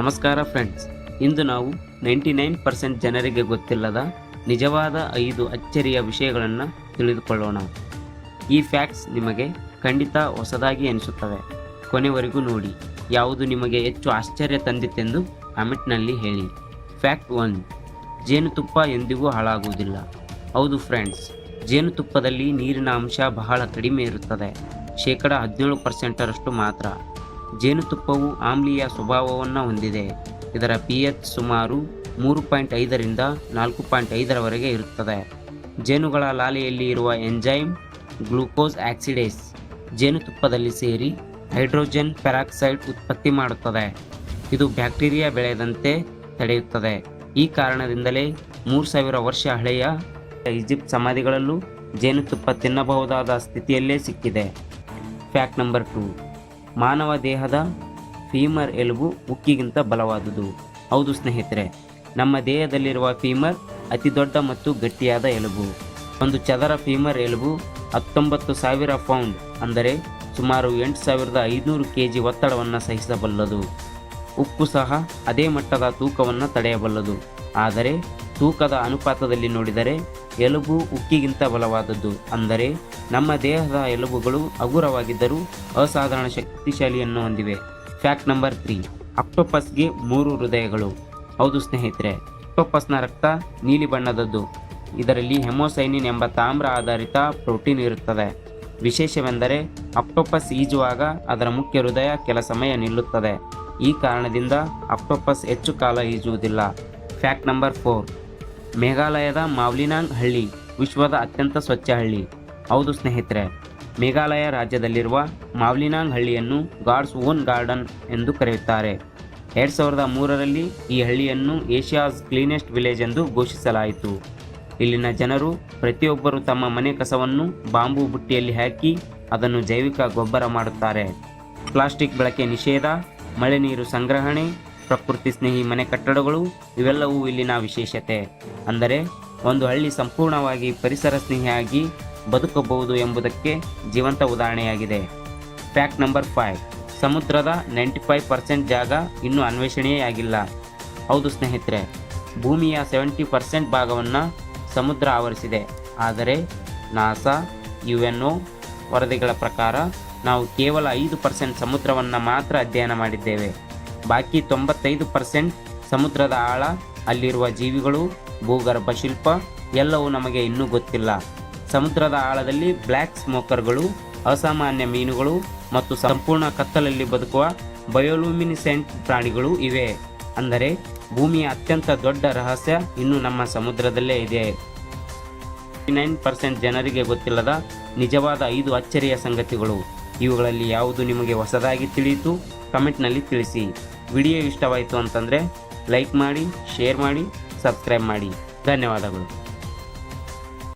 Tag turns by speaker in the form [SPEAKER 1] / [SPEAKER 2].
[SPEAKER 1] ನಮಸ್ಕಾರ ಫ್ರೆಂಡ್ಸ್, ಇಂದು ನಾವು 99% ಜನರಿಗೆ ಗೊತ್ತಿಲ್ಲದ ನಿಜವಾದ 5 ಅಚ್ಚರಿಯ ವಿಷಯಗಳನ್ನು ತಿಳಿದುಕೊಳ್ಳೋಣ. ಈ ಫ್ಯಾಕ್ಟ್ಸ್ ನಿಮಗೆ ಖಂಡಿತ ಹೊಸದಾಗಿ ಅನಿಸುತ್ತವೆ. ಕೊನೆವರೆಗೂ ನೋಡಿ. ಯಾವುದು ನಿಮಗೆ ಹೆಚ್ಚು ಆಶ್ಚರ್ಯ ತಂದಿತೆಂದು ಕಾಮೆಂಟ್ನಲ್ಲಿ ಹೇಳಿ. ಫ್ಯಾಕ್ಟ್ 1, ಜೇನುತುಪ್ಪ ಎಂದಿಗೂ ಹಾಳಾಗುವುದಿಲ್ಲ. ಹೌದು ಫ್ರೆಂಡ್ಸ್, ಜೇನುತುಪ್ಪದಲ್ಲಿ ನೀರಿನ ಅಂಶ ಬಹಳ ಕಡಿಮೆ ಇರುತ್ತದೆ, ಶೇಕಡ 17% ಮಾತ್ರ. ಜೇನುತುಪ್ಪವು ಆಮ್ಲೀಯ ಸ್ವಭಾವವನ್ನು ಹೊಂದಿದೆ. ಇದರ pH ಸುಮಾರು 3.5 ರಿಂದ 4.5 ಇರುತ್ತದೆ. ಜೇನುಗಳ ಲಾಲೆಯಲ್ಲಿ ಇರುವ ಎಂಜೈಮ್ ಗ್ಲೂಕೋಸ್ ಆಕ್ಸಿಡೇಸ್ ಜೇನುತುಪ್ಪದಲ್ಲಿ ಸೇರಿ ಹೈಡ್ರೋಜನ್ ಪೆರಾಕ್ಸೈಡ್ ಉತ್ಪತ್ತಿ ಮಾಡುತ್ತದೆ. ಇದು ಬ್ಯಾಕ್ಟೀರಿಯಾ ಬೆಳೆಯದಂತೆ ತಡೆಯುತ್ತದೆ. ಈ ಕಾರಣದಿಂದಲೇ 3000 ವರ್ಷ ಹಳೆಯ ಈಜಿಪ್ಟ್ ಸಮಾಧಿಗಳಲ್ಲೂ ಜೇನುತುಪ್ಪ ತಿನ್ನಬಹುದಾದ ಸ್ಥಿತಿಯಲ್ಲೇ ಸಿಕ್ಕಿದೆ. ಫ್ಯಾಕ್ಟ್ ನಂಬರ್ 2, ಮಾನವ ದೇಹದ ಫೀಮರ್ ಎಲುಬು ಉಕ್ಕಿಗಿಂತ ಬಲವಾದುದು. ಹೌದು ಸ್ನೇಹಿತರೆ, ನಮ್ಮ ದೇಹದಲ್ಲಿರುವ ಫೀಮರ್ ಅತಿ ದೊಡ್ಡ ಮತ್ತು ಗಟ್ಟಿಯಾದ ಎಲುಬು. ಒಂದು ಚದರ ಫೀಮರ್ ಎಲುಬು 19,000 ಪೌಂಡ್, ಅಂದರೆ ಸುಮಾರು 8,500 kg ಒತ್ತಡವನ್ನು ಸಹಿಸಬಲ್ಲದು. ಉಕ್ಕು ಸಹ ಅದೇ ಮಟ್ಟದ ತೂಕವನ್ನು ತಡೆಯಬಲ್ಲದು. ಆದರೆ ತೂಕದ ಅನುಪಾತದಲ್ಲಿ ನೋಡಿದರೆ ಎಲುಬು ಉಕ್ಕಿಗಿಂತ ಬಲವಾದದ್ದು. ಅಂದರೆ ನಮ್ಮ ದೇಹದ ಎಲುಬುಗಳು ಹಗುರವಾಗಿದ್ದರೂ ಅಸಾಧಾರಣ ಶಕ್ತಿಶಾಲಿಯನ್ನು ಹೊಂದಿವೆ. ಫ್ಯಾಕ್ಟ್ ನಂಬರ್ 3, ಆಕ್ಟೋಪಸ್ಗೆ 3 ಹೃದಯಗಳು. ಹೌದು ಸ್ನೇಹಿತರೆ, ಆಕ್ಟೋಪಸ್ನ ರಕ್ತ ನೀಲಿ ಬಣ್ಣದದ್ದು. ಇದರಲ್ಲಿ ಹೆಮೋಸೈನಿನ್ ಎಂಬ ತಾಮ್ರ ಆಧಾರಿತ ಪ್ರೋಟೀನ್ ಇರುತ್ತದೆ. ವಿಶೇಷವೆಂದರೆ ಆಕ್ಟೋಪಸ್ ಈಜುವಾಗ ಅದರ ಮುಖ್ಯ ಹೃದಯ ಕೆಲ ಸಮಯ ನಿಲ್ಲುತ್ತದೆ. ಈ ಕಾರಣದಿಂದ ಆಕ್ಟೋಪಸ್ ಹೆಚ್ಚು ಕಾಲ ಈಜುವುದಿಲ್ಲ. ಫ್ಯಾಕ್ಟ್ ನಂಬರ್ 4, ಮೇಘಾಲಯದ ಮಾವ್ಲಿನಾಂಗ್ ಹಳ್ಳಿ ವಿಶ್ವದ ಅತ್ಯಂತ ಸ್ವಚ್ಛ ಹಳ್ಳಿ. ಹೌದು ಸ್ನೇಹಿತರೆ, ಮೇಘಾಲಯ ರಾಜ್ಯದಲ್ಲಿರುವ ಮಾವ್ಲಿನಾಂಗ್ ಹಳ್ಳಿಯನ್ನು ಗಾಡ್ಸ್ ಓನ್ ಗಾರ್ಡನ್ ಎಂದು ಕರೆಯುತ್ತಾರೆ. 2003ರಲ್ಲಿ ಈ ಹಳ್ಳಿಯನ್ನು ಏಷ್ಯಾಸ್ ಕ್ಲೀನೆಸ್ಟ್ ವಿಲೇಜ್ ಎಂದು ಘೋಷಿಸಲಾಯಿತು. ಇಲ್ಲಿನ ಜನರು ಪ್ರತಿಯೊಬ್ಬರು ತಮ್ಮ ಮನೆ ಕಸವನ್ನು ಬಾಂಬು ಬುಟ್ಟಿಯಲ್ಲಿ ಹಾಕಿ ಅದನ್ನು ಜೈವಿಕ ಗೊಬ್ಬರ ಮಾಡುತ್ತಾರೆ. ಪ್ಲಾಸ್ಟಿಕ್ ಬಳಕೆ ನಿಷೇಧ, ಮಳೆ ನೀರು ಸಂಗ್ರಹಣೆ, ಪ್ರಕೃತಿ ಸ್ನೇಹಿ ಮನೆ ಕಟ್ಟಡಗಳು ಇವೆಲ್ಲವೂ ಇಲ್ಲಿನ ವಿಶೇಷತೆ. ಅಂದರೆ ಒಂದು ಹಳ್ಳಿ ಸಂಪೂರ್ಣವಾಗಿ ಪರಿಸರ ಸ್ನೇಹಿಯಾಗಿ ಬದುಕಬಹುದು ಎಂಬುದಕ್ಕೆ ಜೀವಂತ ಉದಾಹರಣೆಯಾಗಿದೆ. ಫ್ಯಾಕ್ಟ್ ನಂಬರ್ 5, ಸಮುದ್ರದ 95% ಜಾಗ ಇನ್ನೂ ಅನ್ವೇಷಣೆಯೇ ಆಗಿಲ್ಲ. ಹೌದು ಸ್ನೇಹಿತರೆ, ಭೂಮಿಯ 70% ಭಾಗವನ್ನು ಸಮುದ್ರ ಆವರಿಸಿದೆ. ಆದರೆ ನಾಸಾ, UNO ವರದಿಗಳ ಪ್ರಕಾರ ನಾವು ಕೇವಲ 5% ಸಮುದ್ರವನ್ನು ಮಾತ್ರ ಅಧ್ಯಯನ ಮಾಡಿದ್ದೇವೆ. ಬಾಕಿ 95% ಸಮುದ್ರದ ಆಳ, ಅಲ್ಲಿರುವ ಜೀವಿಗಳು, ಭೂಗರ್ಭ ಶಿಲ್ಪ ಎಲ್ಲವೂ ನಮಗೆ ಇನ್ನೂ ಗೊತ್ತಿಲ್ಲ. ಸಮುದ್ರದ ಆಳದಲ್ಲಿ ಬ್ಲ್ಯಾಕ್ ಸ್ಮೋಕರ್ಗಳು, ಅಸಾಮಾನ್ಯ ಮೀನುಗಳು ಮತ್ತು ಸಂಪೂರ್ಣ ಕತ್ತಲಲ್ಲಿ ಬದುಕುವ ಬಯೋಲೂಮಿನಿಸೆಂಟ್ ಪ್ರಾಣಿಗಳು ಇವೆ. ಅಂದರೆ ಭೂಮಿಯ ಅತ್ಯಂತ ದೊಡ್ಡ ರಹಸ್ಯ ಇನ್ನೂ ನಮ್ಮ ಸಮುದ್ರದಲ್ಲೇ ಇದೆ. 99% ಜನರಿಗೆ ಗೊತ್ತಿಲ್ಲದ ನಿಜವಾದ 5 ಅಚ್ಚರಿಯ ಸಂಗತಿಗಳು. ಇವುಗಳಲ್ಲಿ ಯಾವುದು ನಿಮಗೆ ಹೊಸದಾಗಿ ತಿಳಿಯಿತು ಕಮೆಂಟ್ನಲ್ಲಿ ತಿಳಿಸಿ. ವಿಡಿಯೋ ಇಷ್ಟವಾಯಿತು ಅಂತಂದರೆ ಲೈಕ್ ಮಾಡಿ, ಶೇರ್ ಮಾಡಿ, ಸಬ್ಸ್ಕ್ರೈಬ್ ಮಾಡಿ. ಧನ್ಯವಾದಗಳು.